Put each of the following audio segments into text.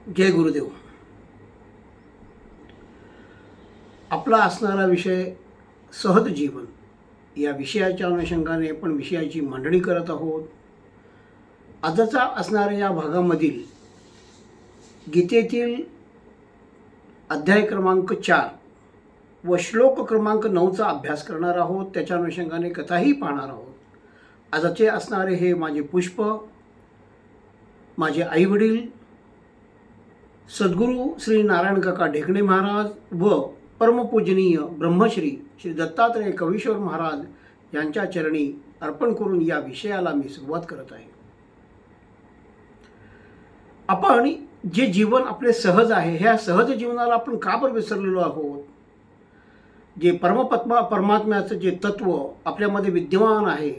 जय गुरुदेव. आपला असणारा विषय सहज जीवन या विषयाच्या अनुषंगाने आपण विषयाची मांडणी करत आहोत. आजचा असणाऱ्या या भागामधील गीतेतील अध्याय क्रमांक 4 व श्लोक क्रमांक 9चा अभ्यास करणार आहोत. त्याच्या अनुषंगाने कथाही पाहणार आहोत. आजचे असणारे हे माझे पुष्प, माझे आईवडील सद्गुरू श्री नारायण काका ढेकणे महाराज व परमपूजनीय ब्रह्मश्री श्री दत्तात्रय कवीश्वर महाराज यांच्या चरणी अर्पण करून या विषयाला मी सुरुवात करत आहे. आपण जे जीवन आपले सहज आहे, ह्या सहज जीवनाला आपण का बरं विसरलेलो आहोत? जे परमात्म्याचं जे तत्व आपल्यामध्ये विद्यमान आहे,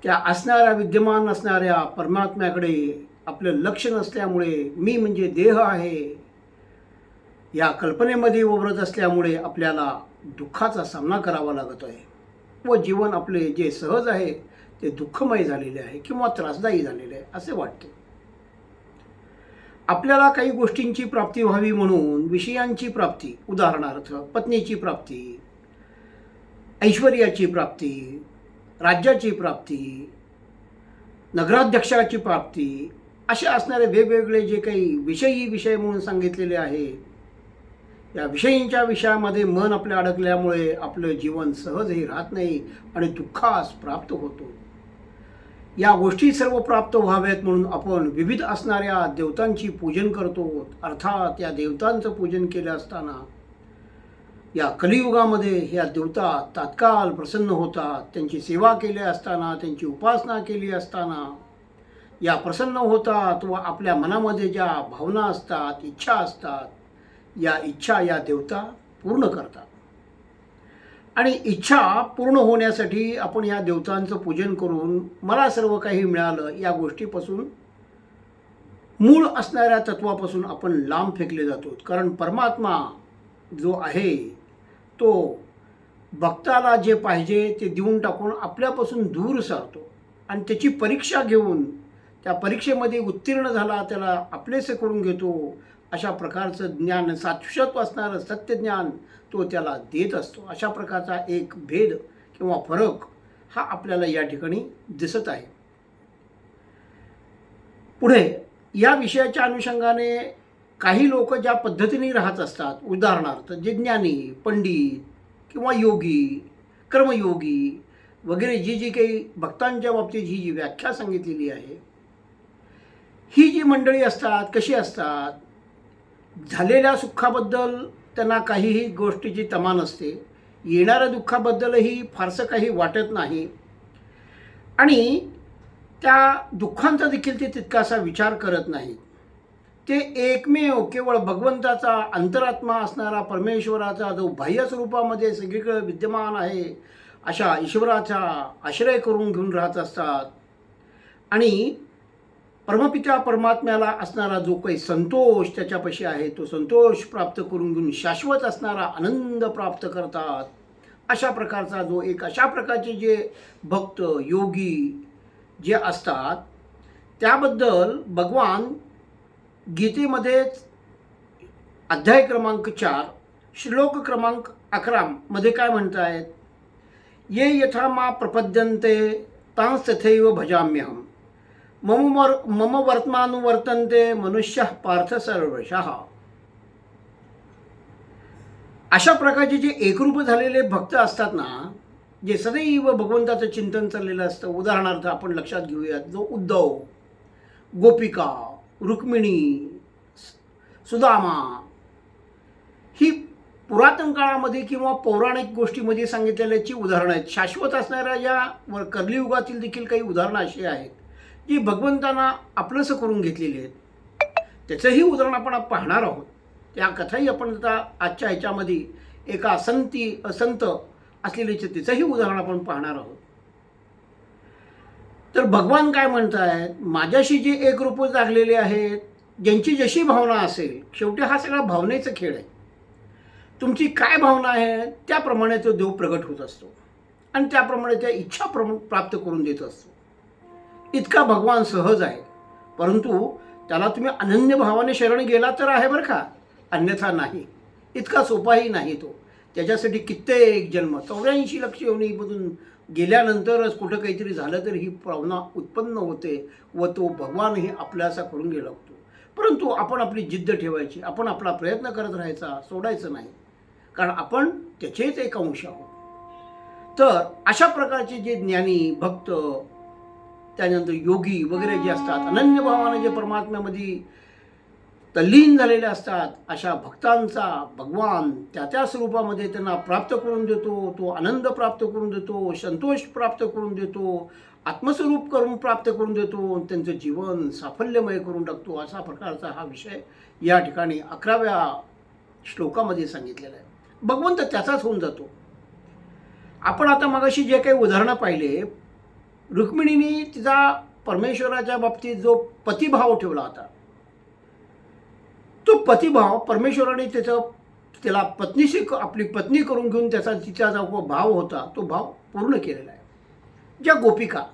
त्या विद्यमान असणाऱ्या परमात्म्याकडे आपलं लक्ष नसल्यामुळे, मी म्हणजे देह आहे या कल्पनेमध्ये उभरत असल्यामुळे आपल्याला दुःखाचा सामना करावा लागत आहे व जीवन आपले जे सहज आहे ते दुःखमय झालेले आहे किंवा त्रासदायी झालेले आहे असे वाटते. आपल्याला काही गोष्टींची प्राप्ती व्हावी म्हणून विषयांची प्राप्ती, उदाहरणार्थ पत्नीची प्राप्ती, ऐश्वर्याची प्राप्ती, राज्याची प्राप्ती, नगराध्यक्षाची प्राप्ती, असे असणारे वेगवेगळे जे काही विषय म्हणून सांगितलेले आहे, या विषयींच्या विषयामध्ये मन आपल्या अडकल्यामुळे आपलं जीवन सहजही राहत नाही आणि दुःखास प्राप्त होतो. या गोष्टी सर्व प्राप्त व्हाव्यात म्हणून आपण विविध असणाऱ्या देवतांची पूजन करतो. अर्थात या देवतांचं पूजन केलं असताना या कलियुगामध्ये ह्या देवता तात्काळ प्रसन्न होतात. त्यांची सेवा केली असताना, त्यांची उपासना केली असताना या प्रसन्न होतात व आपल्या मनामध्ये ज्या भावना असतात, इच्छा असतात, या इच्छा या देवता पूर्ण करतात. आणि इच्छा पूर्ण होण्यासाठी आपण या देवतांचं पूजन करून मला सर्व काही मिळालं या गोष्टीपासून, मूळ असणाऱ्या तत्वापासून आपण लांब फेकले जातो. कारण परमात्मा जो आहे तो भक्ताला जे पाहिजे ते देऊन टाकून आपल्यापासून दूर सारतो आणि त्याची परीक्षा घेऊन त्या परीक्षेमध्ये उत्तीर्ण झाला त्याला आपलेसे करून घेतो. अशा प्रकारचं ज्ञान, शाश्वत असणारं सत्यज्ञान तो त्याला देत असतो. अशा प्रकारचा एक भेद किंवा फरक हा आपल्याला या ठिकाणी दिसत आहे. पुढे या विषयाच्या अनुषंगाने काही लोक ज्या पद्धतीने राहत असतात, उदाहरणार्थ जे ज्ञानी, पंडित किंवा योगी, कर्मयोगी वगैरे जी काही भक्तांच्या बाबतीत ही जी व्याख्या सांगितलेली आहे, ही जी मंडळी असतात कशी असतात? झालेल्या सुखाबद्दल त्यांना काहीही गोष्टीची तमा नसते, येणाऱ्या दुःखाबद्दलही फारसं काही वाटत नाही आणि त्या दुःखांचा देखील ते तितकासा विचार करत नाहीत. ते एकमेव केवळ भगवंताचा अंतरात्मा असणारा परमेश्वराचा जो बाह्य स्वरूपामध्ये सगळीकडे विद्यमान आहे अशा ईश्वराचा आश्रय करून घेऊन राहत असतात. आणि परमपिता परमात्म्याला असणारा जो काही संतोष त्याच्यापाशी आहे तो संतोष प्राप्त करून घेऊन शाश्वत असणारा आनंद प्राप्त करतात. अशा प्रकारचा जो एक अशा प्रकारचे जे भक्त योगी जे असतात त्याबद्दल भगवान गीतेमध्येच अध्याय क्रमांक 4 श्लोक क्रमांक 11 मध्ये काय म्हणतायत? ये यथा मा प्रपद्यन्ते तांस तथैव भजाम्यहम् मम वर्तमानुवर्तन्ते मनुष्य पार्थ सर्वशः. अशा प्रकारचे जे एकरूप झालेले भक्त असतात ना, जे सदैव भगवंताचं चिंतन चाललेलं असतं. उदाहरणार्थ आपण लक्षात घेऊयात, जो उद्धव, गोपिका, रुक्मिणी, सुदामा, ही पुरातन काळामध्ये किंवा पौराणिक गोष्टीमध्ये सांगितलेल्याची उदाहरणं आहेत. शाश्वत असणाऱ्या या कलियुगातील देखील काही उदाहरणं अशी आहेत जी भगवंतांना आपलंसं करून घेतलेली आहेत. त्याचंही उदाहरण आपण पाहणार आहोत. त्या कथाही आपण आता आजच्या ह्याच्यामध्ये एका संत असलेले त्याचंही उदाहरण आपण पाहणार आहोत. तर भगवान काय म्हणत आहेत? माझ्याशी जे एकरूप लागलेले आहेत, ज्यांची जशी भावना असेल, शेवटी हा सगळा भावनेचा खेळ आहे. तुमची काय भावना आहे त्याप्रमाणे तो देव प्रगट होत असतो आणि त्याप्रमाणे त्या इच्छा प्राप्त करून देत असतो. इतका भगवान सहज आहे. परंतु त्याला तुम्ही अनन्य भावाने शरण गेला तर आहे बरं का, अन्यथा नाही. इतका सोपाही नाही तो. त्याच्यासाठी कित्येक जन्म 84 लक्ष योनीमधून गेल्यानंतरच कुठं काहीतरी झालं तर ही भावना उत्पन्न होते व तो भगवानही आपल्यासा करून गेला होतो. परंतु आपण आपली जिद्द ठेवायची, आपण आपला प्रयत्न करत राहायचा, सोडायचं नाही, कारण आपण त्याचेच एक अंश आहोत. तर अशा प्रकारचे जे ज्ञानी भक्त, त्यानंतर योगी वगैरे जे असतात, अनन्य भावाने जे परमात्म्यामध्ये तल्लीन झालेले असतात, अशा भक्तांचा भगवान त्या स्वरूपामध्ये त्यांना प्राप्त करून देतो. तो आनंद प्राप्त करून देतो, संतोष प्राप्त करून देतो, आत्मस्वरूप करून प्राप्त करून देतो, त्यांचं जीवन साफल्यमय करून टाकतो. असा प्रकारचा हा विषय या ठिकाणी 11व्या श्लोकामध्ये सांगितलेला आहे. भगवंत त्याचाच होऊन जातो. आपण आता मगाशी जे काही उदाहरणं पाहिले, रुक्मिणीने तिचा परमेश्वराच्या बाबतीत जो पतिभाव ठेवला होता, तो पतिभाव परमेश्वराने त्याला पत्नीशी आपली पत्नी करून घेऊन तिचा जो भाव होता तो भाव पूर्ण केलेला आहे. ज्या गोपिका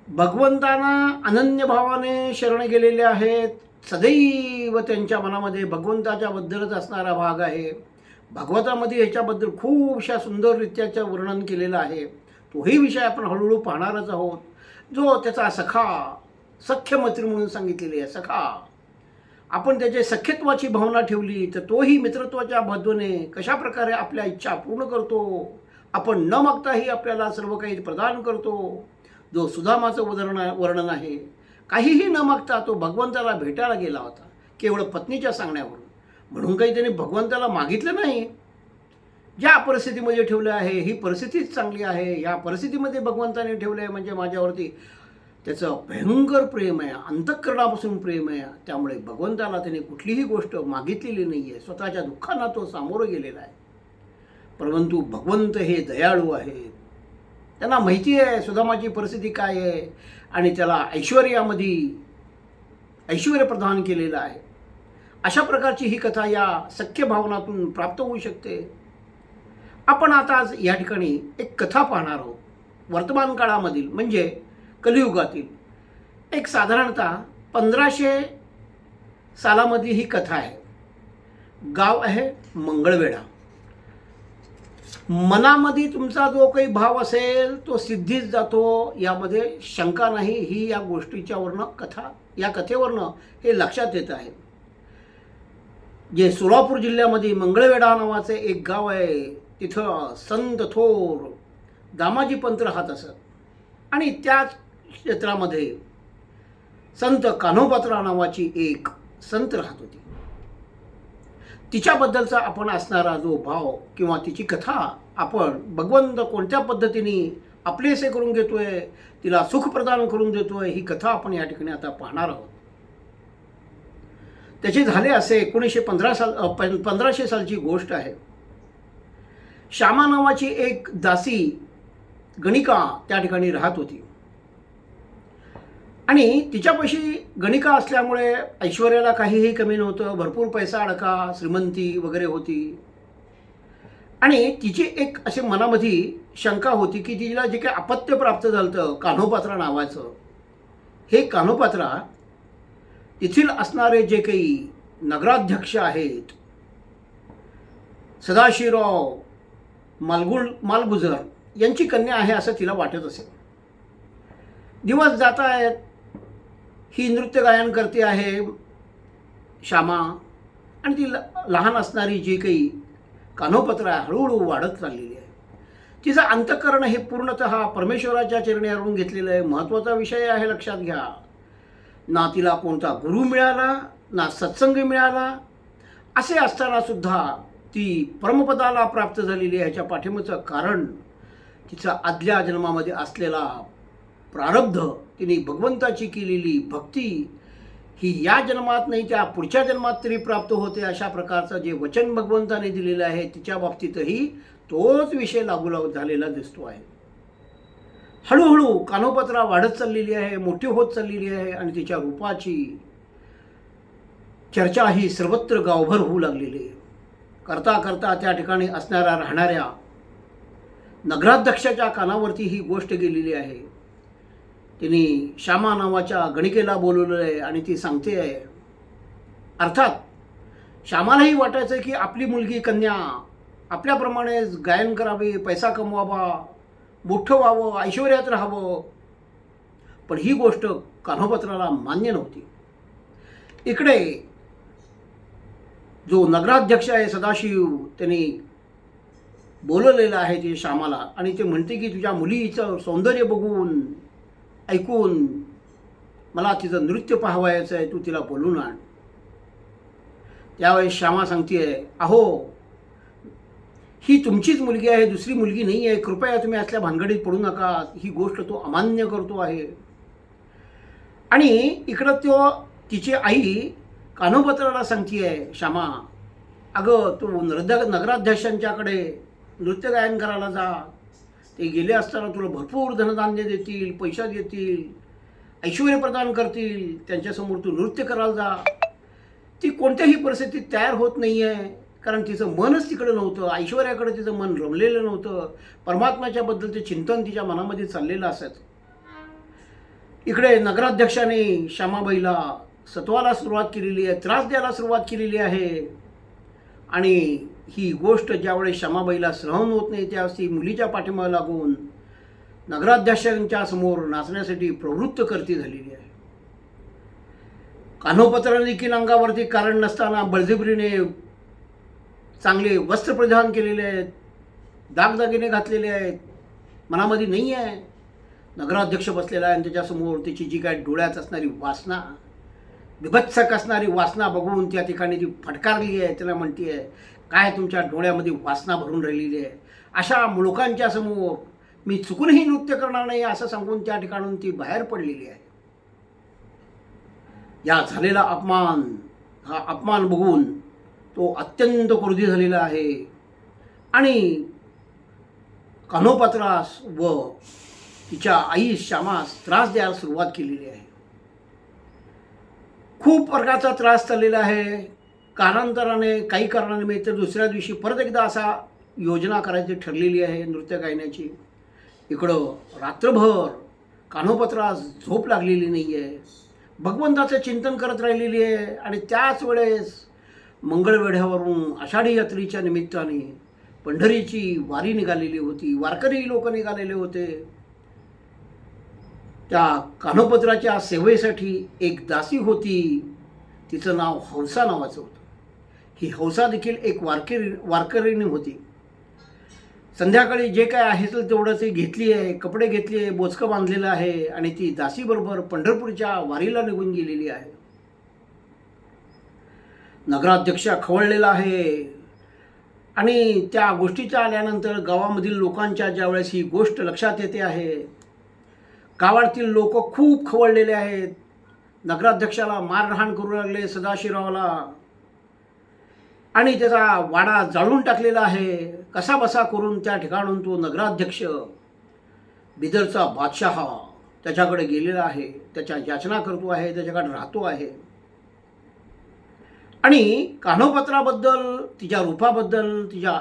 भगवंतांना अनन्य भावाने शरण गेलेले आहेत, सदैव त्यांच्या मनामध्ये भगवंताच्या बद्दलच असणारा भाग आहे. भागवतामध्ये ह्याच्याबद्दल खूपशा सुंदररित्याचं वर्णन केलेलं आहे. तोही विषय आपण हळूहळू पाहणारच आहोत. जो त्याचा सखा, सख्य मैत्री म्हणून सांगितलेली आहे, सखा. आपण त्याचे सख्यत्वाची भावना ठेवली तर तोही मित्रत्वाच्या बाजूने कशा प्रकारे आपल्या इच्छा पूर्ण करतो. आपण न मागताही आपल्याला सर्व काही प्रदान करतो. जो सुदामाचं वर्णन आहे, काहीही न मागता तो भगवंताला भेटायला गेला होता केवळ पत्नीच्या सांगण्यावरून. म्हणून काही त्याने भगवंताला मागितलं नाही. ज्या परिस्थितीमध्ये ठेवलं आहे, ही परिस्थितीच चांगली आहे, या परिस्थितीमध्ये भगवंताने ठेवलं आहे म्हणजे माझ्यावरती त्याचं भयंकर प्रेम आहे, अंतःकरणापासून प्रेम आहे. त्यामुळे भगवंताला त्याने कुठलीही गोष्ट मागितलेली नाही आहे. स्वतःच्या दुःखांना तो सामोरं गेलेला आहे. परंतु भगवंत हे दयाळू आहेत. त्यांना माहिती आहे सुदामाची परिस्थिती काय आहे आणि त्याला ऐश्वर्यामध्ये ऐश्वर्य प्रदान केलेलं आहे. अशा प्रकारची ही कथा या सख्य भावनातून प्राप्त होऊ शकते. आपण आता आज या ठिकाणी एक कथा पाहणार आहोत. वर्तमान काळामधील म्हणजे कलियुगातील एक साधारणतः 1500 सालामध्ये ही कथा आहे. गाव आहे मंगळवेढा. मनामध्ये तुमचा जो काही भाव असेल तो सिद्धीच जातो, यामध्ये शंका नाही. ही या गोष्टीच्यावरनं या कथेवरनं हे लक्षात येत आहे. जे सोलापूर जिल्ह्यामध्ये मंगळवेढा नावाचे एक गाव आहे, तिथं संत थोर दामाजी पंत राहत असत आणि त्याच क्षेत्रामध्ये संत कान्होपात्रा नावाची एक संत राहत होती. तिच्याबद्दलचा आपण असणारा जो भाव किंवा तिची कथा, आपण भगवंत कोणत्या पद्धतीने आपलेसे करून घेतोय, तिला सुख प्रदान करून देतोय, ही कथा आपण या ठिकाणी आता पाहणार आहोत. त्याचे झाले असे 1500 सालची गोष्ट आहे. श्यामा नावाची एक दासी गणिका त्या ठिकाणी राहत होती आणि तिच्यापाशी गणिका असल्यामुळे ऐश्वर्याला काहीही कमी नव्हतं. भरपूर पैसा अडका, श्रीमंती वगैरे होती आणि तिची एक असे मनामध्ये शंका होती की तिला जे काही अपत्य प्राप्त झालं कान्होपात्रा नावाचं, हे कान्होपात्रा तिथील असणारे जे काही नगराध्यक्ष आहेत, सदाशिवराव मालगुजर यांची कन्या आहे असं तिला वाटत असेल. दिवस जात आहेत, ही नृत्य गायन करते आहे श्यामा आणि ती लहान असणारी जी काही कान्होपात्रा आहे हळूहळू वाढत चाललेली आहे. तिचं अंतःकरण हे पूर्णतः परमेश्वराच्या चरणी अर्पण घेतलेलं आहे. महत्त्वाचा विषय आहे, लक्षात घ्या. ना तिला कोणता गुरु मिळाला, ना सत्संग मिळाला. असे असताना सुद्धा ती परमपदाला प्राप्त झालेली आहे. ह्याच्या पाठिंबाचं कारण तिचा आदल्या जन्मामध्ये असलेला प्रारब्ध, तिने भगवंताची केलेली भक्ती, ही या जन्मात नाही त्या पुढच्या जन्मात तरी प्राप्त होते. अशा प्रकारचं जे वचन भगवंताने दिलेलं आहे तिच्या बाबतीतही तोच विषय लागू झालेला दिसतो आहे. हळूहळू कान्होपात्रा वाढत चाललेली आहे, मोठी होत चाललेली आहे आणि तिच्या रूपाची चर्चा ही सर्वत्र गावभर होऊ लागलेली आहे. करता करता त्या ठिकाणी असणाऱ्या राहणाऱ्या नगराध्यक्षाच्या कानावरती ही गोष्ट गेलेली आहे तिने श्यामा नावाच्या गणिकेला बोलवलेलं आहे आणि ती सांगते आहे. अर्थात श्यामालाही वाटायचं की आपली मुलगी कन्या आपल्याप्रमाणेच गायन करावे, पैसा कमवावा, मोठं व्हावं, ऐश्वर्यात राहावं. पण ही गोष्ट कान्होपत्राला मान्य नव्हती. इकडे जो नगराध्यक्ष आहे सदाशिव, त्यांनी बोलवलेलं आहे ते श्यामाला आणि ते म्हणते की तुझ्या मुलीचं सौंदर्य बघून ऐकून मला तिचं नृत्य पाहावायचं आहे, तू तिला बोलून आण. त्यावेळेस श्यामा सांगते, अहो ही तुमचीच मुलगी आहे, दुसरी मुलगी नाही आहे, कृपया तुम्ही असल्या भानगडीत पडू नका, ही गोष्ट तो अमान्य करतो आहे. आणि इकडं तो तिची आई कान्होपत्राला सांगते आहे, श्यामा अगं तू नगराध्यक्षांच्याकडे नृत्य गायन करायला जा, ते गेले असताना तुला भरपूर धनधान्य देतील, पैसा देतील, ऐश्वर्य प्रदान करतील, त्यांच्यासमोर तू नृत्य करायला जा. ती कोणत्याही परिस्थितीत तयार होत नाही आहे, कारण तिचं मनच तिकडं नव्हतं, ऐश्वर्याकडे तिचं मन रमलेलं नव्हतं, परमात्म्याच्याबद्दलचे चिंतन तिच्या मनामध्ये चाललेलं असायचं. इकडे नगराध्यक्षाने श्यामाबाईला सत्वाला सुरुवात केलेली आहे, त्रास द्यायला सुरुवात केलेली आहे. आणि ही गोष्ट ज्यावेळेस श्यामाबाईला सहन होत नाही त्यावेळेस ती मुलीच्या पाठीमागे लागून नगराध्यक्षांच्या समोर नाचण्यासाठी प्रवृत्त करती झालेली आहे. कान्होपत्राने देखील अंगावरती कारण नसताना बळजबरीने चांगले वस्त्र परिधान केलेले आहेत, दागदागिने घातलेले आहेत, मनामध्ये नाही आहे. नगराध्यक्ष बसलेला आहे आणि त्याच्यासमोर त्याची जी काय डोळ्यात असणारी वासना, बिभत्सक असणारी वासना बघून त्या ठिकाणी ती फटकारली आहे. त्याला म्हणते आहे, काय तुमच्या डोळ्यामध्ये वासना भरून राहिलेली आहे, अशा लोकांच्या समोर मी चुकूनही नृत्य करणार नाही असं सांगून त्या ठिकाणून ती बाहेर पडलेली आहे. या झालेला अपमान, हा अपमान बघून तो अत्यंत क्रोधी झालेला आहे आणि कान्होपत्रास व तिच्या आई श्यामास त्रास द्यायला सुरुवात केलेली आहे. खूप प्रकारचा त्रास चाललेला आहे. कालांतराने काही कारणानिमित्त दुसऱ्या दिवशी परत एकदा असा योजना करायची ठरलेली आहे नृत्य गायनाची. इकडं रात्रभर कान्होपत्रास झोप लागलेली नाही आहे, भगवंताचं चिंतन करत राहिलेली आहे. आणि त्याच वेळेस मंगळवेढ्यावरून आषाढी यात्रेच्या निमित्ताने पंढरीची वारी निघालेली होती, वारकरी लोक निघालेले होते. त्या कान्होपत्राच्या सेवेसाठी एक दासी होती, तिचं नाव हौसा नावाचं होतं. ही हौसा देखील एक वारकरीणी होती. संध्याकाळी जे काय आहे तेवढं ती घेतली आहे, कपडे घेतले आहे, बोचकं बांधलेलं आहे आणि ती दासीबरोबर पंढरपूरच्या वारीला निघून गेलेली आहे. नगराध्यक्ष खवळलेला आहे आणि त्या गोष्टीच्या आल्यानंतर गावामधील लोकांच्या ज्यावेळेस ही गोष्ट लक्षात येते आहे, गावातील लोक खूप खवळलेले आहेत. नगराध्यक्षाला मारहाण करू लागले, सदाशिवरावला, आणि त्याचा वाडा जाळून टाकलेला आहे. कसा बसा करून त्या ठिकाणून तो नगराध्यक्ष बिदरचा बादशाह त्याच्याकडे गेलेला आहे, त्याच्या याचना करतो आहे, त्याच्याकडे राहतो आहे. आणि कान्होपत्राबद्दल, तिच्या रूपाबद्दल तिच्या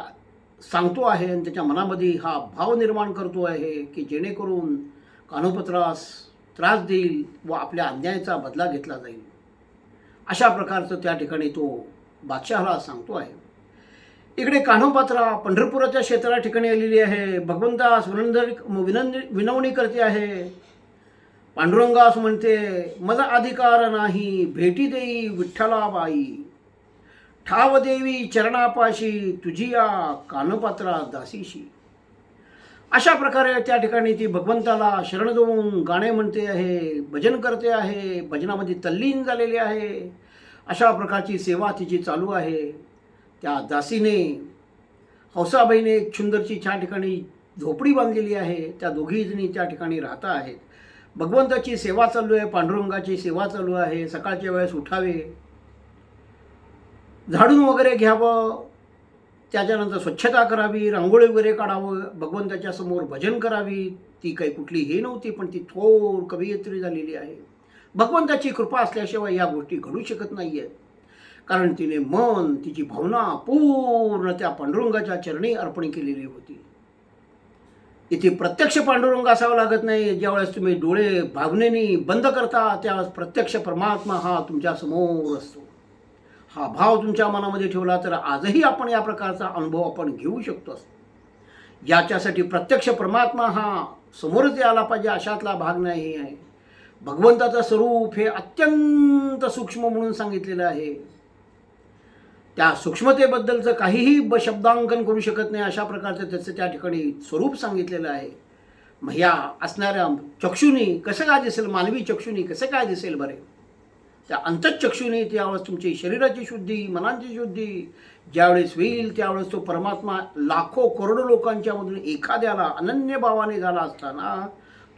सांगतो आहे आणि त्याच्या मनामध्ये हा भाव निर्माण करतो आहे की जेणेकरून कान्होपत्रास त्रास देईल व आपल्या अन्यायाचा बदला घेतला जाईल. अशा प्रकारचं त्या ठिकाणी तो बादशहाला सांगतो आहे. इकडे कान्होपत्रा पंढरपुराच्या क्षेत्रा ठिकाणी आलेली आहे. भगवंतास विनवणी करते आहे. पांडुरंगास म्हणते, माझा अधिकार नाही, भेटी देई विठ्ठलाबाई, ठाव देवी चरणापाशी, तुझी या कान्होपत्रा दासीशी. अशा प्रकारे त्या ठिकाणी ती भगवंताला शरण देऊन गाणे म्हणते आहे, भजन करते आहे, भजनामध्ये तल्लीन झालेली आहे. अशा प्रकारची सेवा तिची चालू आहे. त्या दासीने, हौसाबाईने एक सुंदरची त्या ठिकाणी झोपडी बांधलेली आहे. त्या दोघीजणी त्या ठिकाणी राहता आहेत. भगवंताची सेवा चालू आहे, पांडुरंगाची सेवा चालू आहे. सकाळच्या वेळेस उठावे, झाडून वगैरे घ्यावं, त्याच्यानंतर स्वच्छता करावी, रांगोळी वगैरे काढावं, भगवंताच्या समोर भजन करावी. ती काही कुठली हे नव्हती, पण ती थोर कवयित्री झालेली आहे. भगवंताची कृपा असल्याशिवाय या गोष्टी घडू शकत नाही आहेत. कारण तिने मन, तिची भावना पूर्ण त्या पांडुरंगाच्या चरणी अर्पण केलेली होती. इथे प्रत्यक्ष पांडुरंग असावं लागत नाही. ज्यावेळेस तुम्ही डोळे भावनेने बंद करता त्यावेळेस प्रत्यक्ष परमात्मा हा तुमच्या समोर असतो. हा भाव तुमच्या मनामध्ये ठेवला तर आजही आपण या प्रकारचा अनुभव आपण घेऊ शकतो. याच्यासाठी प्रत्यक्ष परमात्मा हा समोरच यायला पाहिजे अशातला भाग नाही आहे. भगवंताचं स्वरूप हे अत्यंत सूक्ष्म म्हणून सांगितलेलं आहे. त्या सूक्ष्मतेबद्दलचं काहीही शब्दांकन करू शकत नाही अशा प्रकारचं त्याचं त्या ठिकाणी स्वरूप सांगितलेलं आहे. मग ह्या असणाऱ्या चक्षुनी कसं काय दिसेल, मानवी चक्षुनी कसं काय दिसेल बरे? त्या अंतःचक्षुनी त्यावेळेस तुमची शरीराची शुद्धी, मनाची शुद्धी ज्यावेळेस होईल त्यावेळेस तो परमात्मा लाखो करोडो लोकांच्या मधून एखाद्याला अनन्य भावाने झाला असताना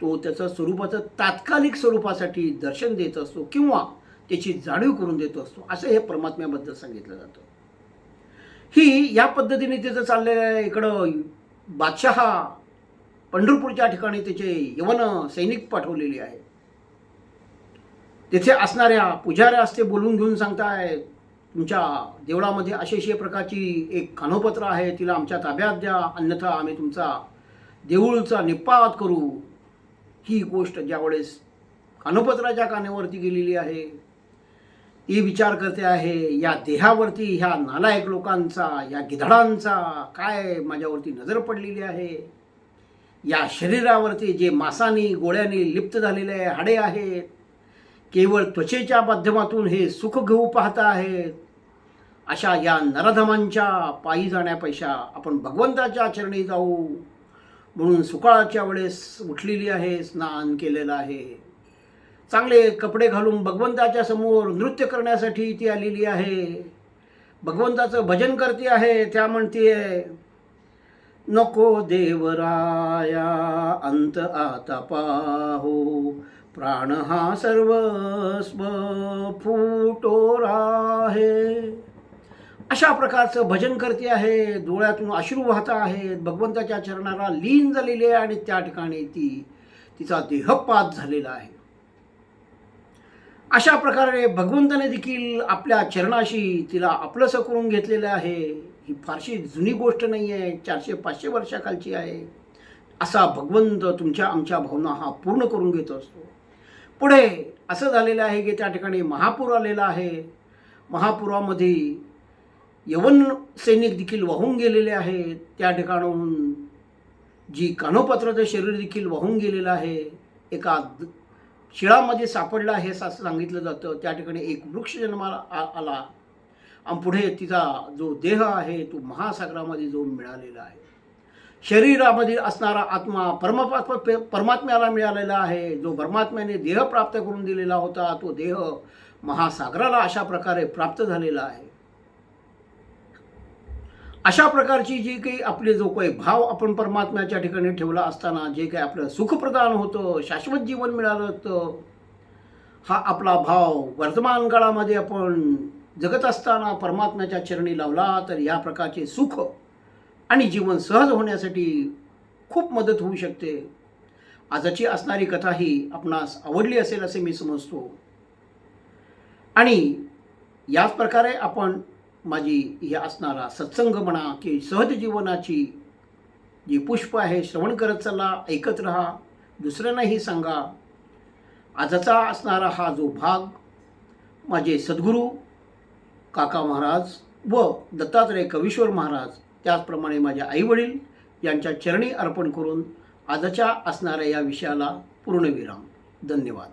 तो त्याचं स्वरूपाचं तात्कालिक स्वरूपासाठी दर्शन देत असतो किंवा त्याची जाणीव करून देत असतो. असं हे परमात्म्याबद्दल सांगितलं जातं. ही या पद्धतीने तिथं चाललेलं आहे. इकडं बादशहा पंढरपूरच्या ठिकाणी त्याचे यवन सैनिक पाठवलेले आहेत. तिथे असणाऱ्या पुजाऱ्यास ते बोलून घेऊन सांगताय तुमच्या देवळामध्ये अशी प्रकारची एक कानोपत्र आहे, तिला आमच्या ताब्यात द्या, अन्यथा आम्ही तुमचा देऊळचा निपात करू. ही गोष्ट ज्यावेळेस कानोपत्राच्या कानावरती गेलेली आहे ती विचार करते आहे या देहावरती ह्या नालायक लोकांचा, या गिधाडांचा काय माझ्यावरती नजर पडलेली आहे. या शरीरावरती जे मांसानी गोळ्यांनी लिप्त झालेले हाडे आहेत, केवळ त्वचेच्या माध्यमातून हे सुख घेऊ पाहत आहेत. अशा या नरधमांच्या पायी जाण्यापेक्षा आपण भगवंताच्या चरणी जाऊ म्हणून सकाळच्या वेळेस उठलेली आहे, स्नान केलेलं आहे, चांगले कपडे घालून भगवंताच्या समोर नृत्य करण्यासाठी ती आलेली आहे. भगवंताचं भजन करते आहे. त्या म्हणते नको देवराया अंत आता पाहो, प्राण हा सर्वस्व फुटो राहे. अशा प्रकारचं भजन करते आहे. डोळ्यातून अश्रू वाहत आहेत. भगवंताच्या चरणाला लीन झालेली आहे आणि त्या ठिकाणी तिचा देहपात झालेला आहे. अशा प्रकारे भगवंताने देखील आपल्या चरणाशी तिला आपलंसं करून घेतलेलं आहे. ही फारशी जुनी गोष्ट नाही आहे, 400-500 वर्षाखालची आहे. असा भगवंत तुमच्या आमच्या भावना हा पूर्ण करून घेत असतो. पुढे असं झालेलं आहे की त्या ठिकाणी महापूर आलेला आहे. महापुरामध्ये यवन सैनिक देखील वाहून गेलेले आहेत. त्या ठिकाणाहून जी कानोपत्राचं शरीर देखील वाहून गेलेलं आहे. एका शिळामध्ये सापडला हे असं सांगितलं जातं. त्या ठिकाणी एक वृक्ष जन्माला आला आणि पुढे तिचा जो देह आहे तो महासागरामध्ये जो मिळालेला आहे. शरीरामध्ये असणारा आत्मा परमात्म्याला मिळालेला आहे. जो परमात्म्याने देह प्राप्त करून दिलेला होता तो देह महासागराला अशा प्रकारे प्राप्त झालेला आहे. अशा प्रकारची जी काही आपले जो काही भाव आपण परमात्म्याच्या ठिकाणी ठेवला असताना जे काही आपलं सुख प्रदान होतं, शाश्वत जीवन मिळालं होतं, हा आपला भाव वर्तमान काळामध्ये आपण जगत असताना परमात्म्याच्या चरणी लावला तर या प्रकारचे सुख आणि जीवन सहज होण्यासाठी खूप मदत होऊ शकते. आजची असणारी कथा ही आपणास आवडली असेल असे मी समजतो. आणि याच प्रकारे आपण माझी ही असणारा सत्संग म्हणा की सहज जीवनाची जी पुष्प आहे श्रवण करत चला, ऐकत राहा, दुसऱ्यांनाही सांगा. आजचा असणारा हा जो भाग माझे सद्गुरू काका महाराज व दत्तात्रय कवीश्वर महाराज त्याचप्रमाणे माझे आईवडील यांच्या चरणी अर्पण करून आजच्या असणाऱ्या या विषयाला पूर्णविराम. धन्यवाद.